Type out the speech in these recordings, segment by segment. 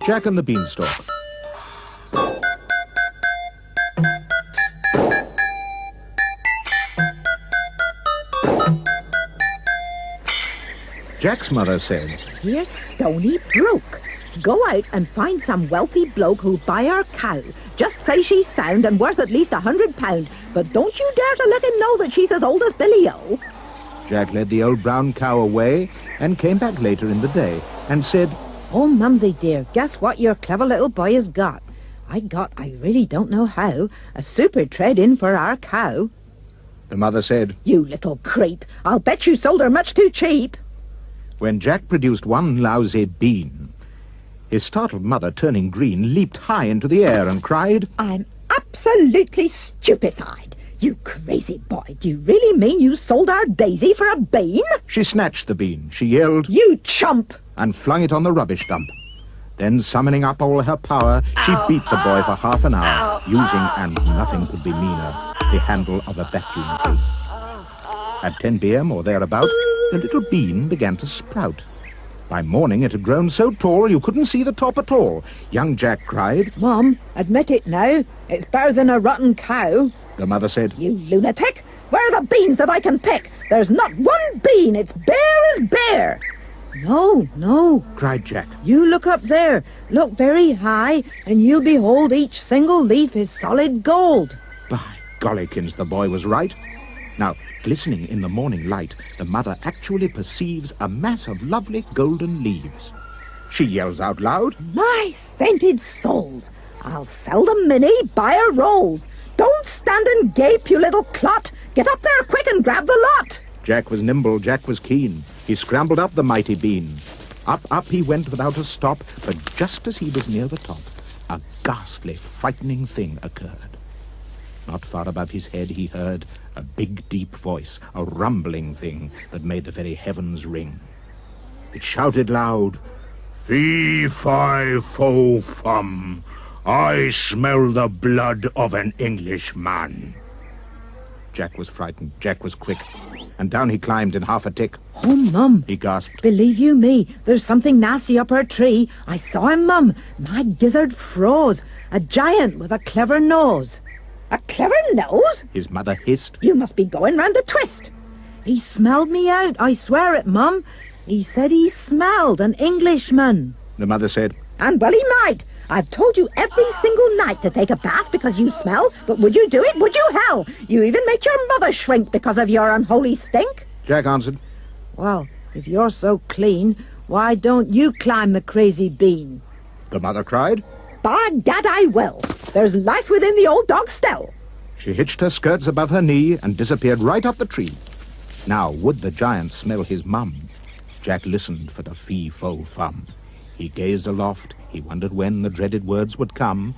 Jack and the Beanstalk. Jack's mother said, "Here's Stony Brook. Go out and find some wealthy bloke who'll buy our cow. Just say she's sound and worth at least £100, but don't you dare to let him know that she's as old as Billy-O." Jack led the old brown cow away and came back later in the day and said, "Oh, Mumsy dear, guess what your clever little boy has got? I really don't know how, a super trade-in for our cow." The mother said, "You little creep, I'll bet you sold her much too cheap." When Jack produced one lousy bean, his startled mother, turning green, leaped high into the air and cried, "I'm absolutely stupefied. You crazy boy, do you really mean you sold our Daisy for a bean?" She snatched the bean. She yelled, "You chump!" and flung it on the rubbish dump. Then, summoning up all her power, she beat the boy for half an hour, using, and nothing could be meaner, the handle of a vacuum cleaner. At 10 p.m. or thereabout, the little bean began to sprout. By morning it had grown so tall you couldn't see the top at all. Young Jack cried. "Mum, admit it now. It's better than a rotten cow." The mother said, "You lunatic! Where are the beans that I can pick? There's not one bean. It's bare as bare." No, cried Jack. "You look up there. Look very high, and you'll behold each single leaf is solid gold." By gollykins, the boy was right. Now, glistening in the morning light, the mother actually perceives a mass of lovely golden leaves. She yells out loud, "My sainted souls! I'll sell the Minnie, buy her rolls. Don't stand and gape, you little clot. Get up there quick and grab the lot." Jack was nimble, Jack was keen. He scrambled up the mighty bean. Up he went without a stop, but just as he was near the top, a ghastly, frightening thing occurred. Not far above his head he heard a big, deep voice, a rumbling thing that made the very heavens ring. It shouted loud, "Fee, fi, fo, fum, I smell the blood of an Englishman." Jack was frightened, Jack was quick, and down he climbed in half a tick. "Oh, Mum," he gasped. "believe you me, there's something nasty up our tree. I saw him, Mum. My gizzard froze. A giant with a clever nose." "A clever nose?" his mother hissed. "You must be going round the twist." "He smelled me out, I swear it, Mum. He said he smelled an Englishman." The mother said, "And well he might. I've told you every single night to take a bath because you smell, but would you do it? Would you, hell? You even make your mother shrink because of your unholy stink." Jack answered, "Well, if you're so clean, why don't you climb the crazy bean?" The mother cried. "By gad, I will. There's life within the old dog still." She hitched her skirts above her knee and disappeared right up the tree. Now, would the giant smell his mum? Jack listened for the fee-fo-fum. He gazed aloft, he wondered when the dreaded words would come.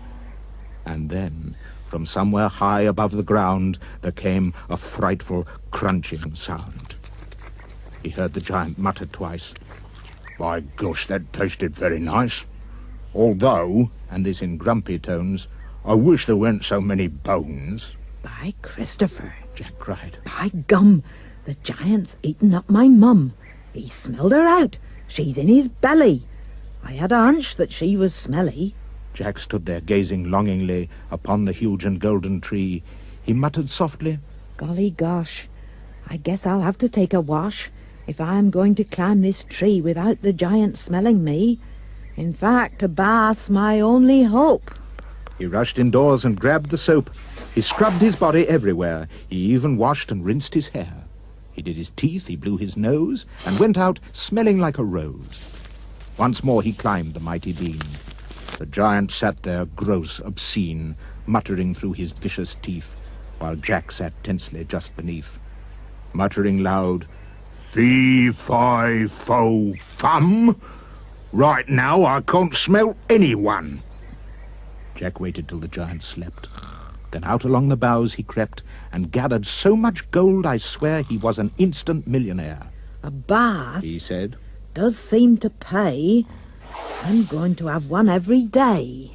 And then, from somewhere high above the ground, there came a frightful crunching sound. He heard the giant mutter twice, "By gosh, that tasted very nice. Although," and this in grumpy tones, "I wish there weren't so many bones." "By Christopher," Jack cried. "by gum, the giant's eaten up my mum. He smelled her out. She's in his belly. I had a hunch that she was smelly." Jack stood there gazing longingly upon the huge and golden tree. He muttered softly, "Golly gosh, I guess I'll have to take a wash if I'm going to climb this tree without the giant smelling me. In fact, a bath's my only hope." He rushed indoors and grabbed the soap. He scrubbed his body everywhere. He even washed and rinsed his hair. He did his teeth, he blew his nose, and went out smelling like a rose. Once more he climbed the mighty bean. The giant sat there, gross, obscene, muttering through his vicious teeth, while Jack sat tensely just beneath, muttering loud, "Fee, fi, fo, fum! Right now I can't smell anyone." Jack waited till the giant slept. Then out along the boughs he crept, and gathered so much gold I swear he was an instant millionaire. "A bath," he said, "does seem to pay. I'm going to have one every day."